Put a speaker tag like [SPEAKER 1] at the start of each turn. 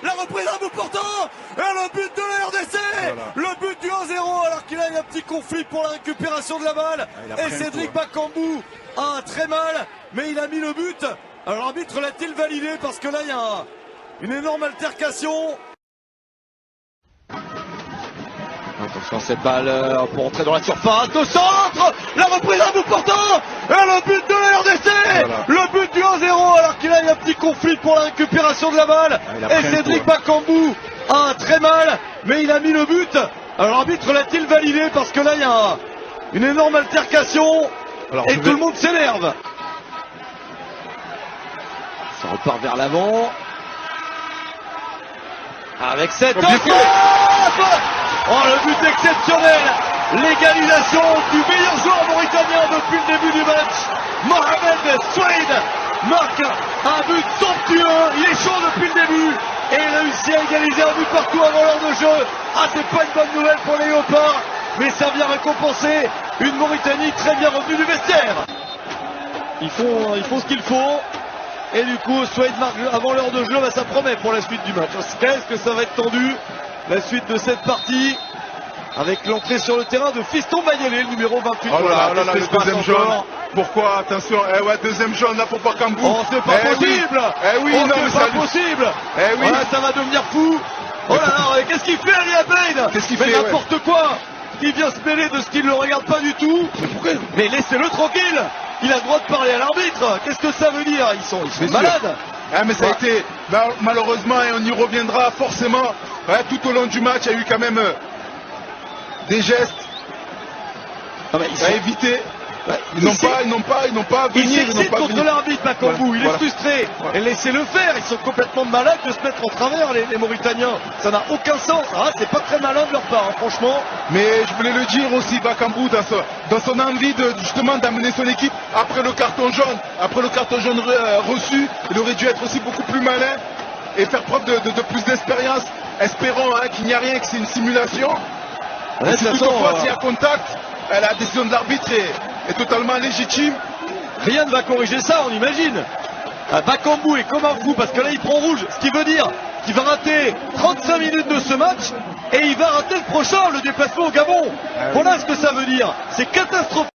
[SPEAKER 1] La reprise à bout portant et le but de la RDC, voilà. Le but du 1-0 alors qu'il a eu un petit conflit pour la récupération de la balle. Et Cédric Bakambu a très mal, mais il a mis le but. Alors l'arbitre l'a-t-il validé parce que là il y a une énorme altercation. Attention cette balle pour entrer dans la surface de centre. La reprise à bout portant et le but de la RDC, voilà. Le but du 1-0 alors qu'il a eu un petit conflit pour la récupération de la balle. Et Cédric Bakambu a très mal, mais il a mis le but. Alors l'arbitre l'a-t-il validé parce que là il y a une énorme altercation. Alors, et tout le monde s'énerve. Ça repart vers l'avant avec cette le but exceptionnel, l'égalisation du meilleur joueur mauritanien depuis le début du match. Mohamed Souaïd marque un but somptueux, il est chaud depuis le début et il réussit à égaliser un but partout avant l'heure de jeu. Ah, c'est pas une bonne nouvelle pour les Léopards, mais ça vient récompenser une Mauritanie très bien revenue du vestiaire. Ils font ce qu'il faut. Et du coup, Souaïd marque avant l'heure de jeu, ça promet pour la suite du match. Qu'est-ce que ça va être tendu, la suite de cette partie, avec l'entrée sur le terrain de Fiston Mayele, le numéro 28.
[SPEAKER 2] Oh là là, le deuxième jaune. Pourquoi? Attention, deuxième jaune là pour Bakambu.
[SPEAKER 1] Oh, c'est pas possible.
[SPEAKER 2] Oui, non, mais
[SPEAKER 1] c'est pas possible.
[SPEAKER 2] Oui.
[SPEAKER 1] Ça va devenir fou. Oh là là, qu'est-ce qu'il fait, Ali Abeid?
[SPEAKER 2] Qu'est-ce qu'il fait?
[SPEAKER 1] N'importe quoi. Il vient se mêler de ce qu'il ne le regarde pas du tout.
[SPEAKER 2] Mais pourquoi?
[SPEAKER 1] Mais laissez-le tranquille. Il a le droit de parler à l'arbitre. Qu'est-ce que ça veut dire? Ils sont malades.
[SPEAKER 2] Mais ça a été, malheureusement, et on y reviendra forcément, tout au long du match, il y a eu quand même des gestes à éviter. Ils n'ont pas à venir.
[SPEAKER 1] Il s'excite contre l'arbitre, Bakambu. Il est frustré. Et laissez-le faire. Ils sont complètement malades de se mettre en travers, les Mauritaniens. Ça n'a aucun sens. C'est pas très malin de leur part, franchement.
[SPEAKER 2] Mais je voulais le dire aussi, Bakambu, dans son envie justement d'amener son équipe après le carton jaune. Après le carton jaune reçu, il aurait dû être aussi beaucoup plus malin et faire preuve de plus d'expérience. Espérons qu'il n'y a rien, que c'est une simulation. Si toutefois, s'il y a contact, la décision de l'arbitre est totalement légitime.
[SPEAKER 1] Rien ne va corriger ça, on imagine. Bakambu est comme un fou parce que là il prend rouge, ce qui veut dire qu'il va rater 35 minutes de ce match et il va rater le prochain, le déplacement au Gabon. Voilà ce que ça veut dire. C'est catastrophique.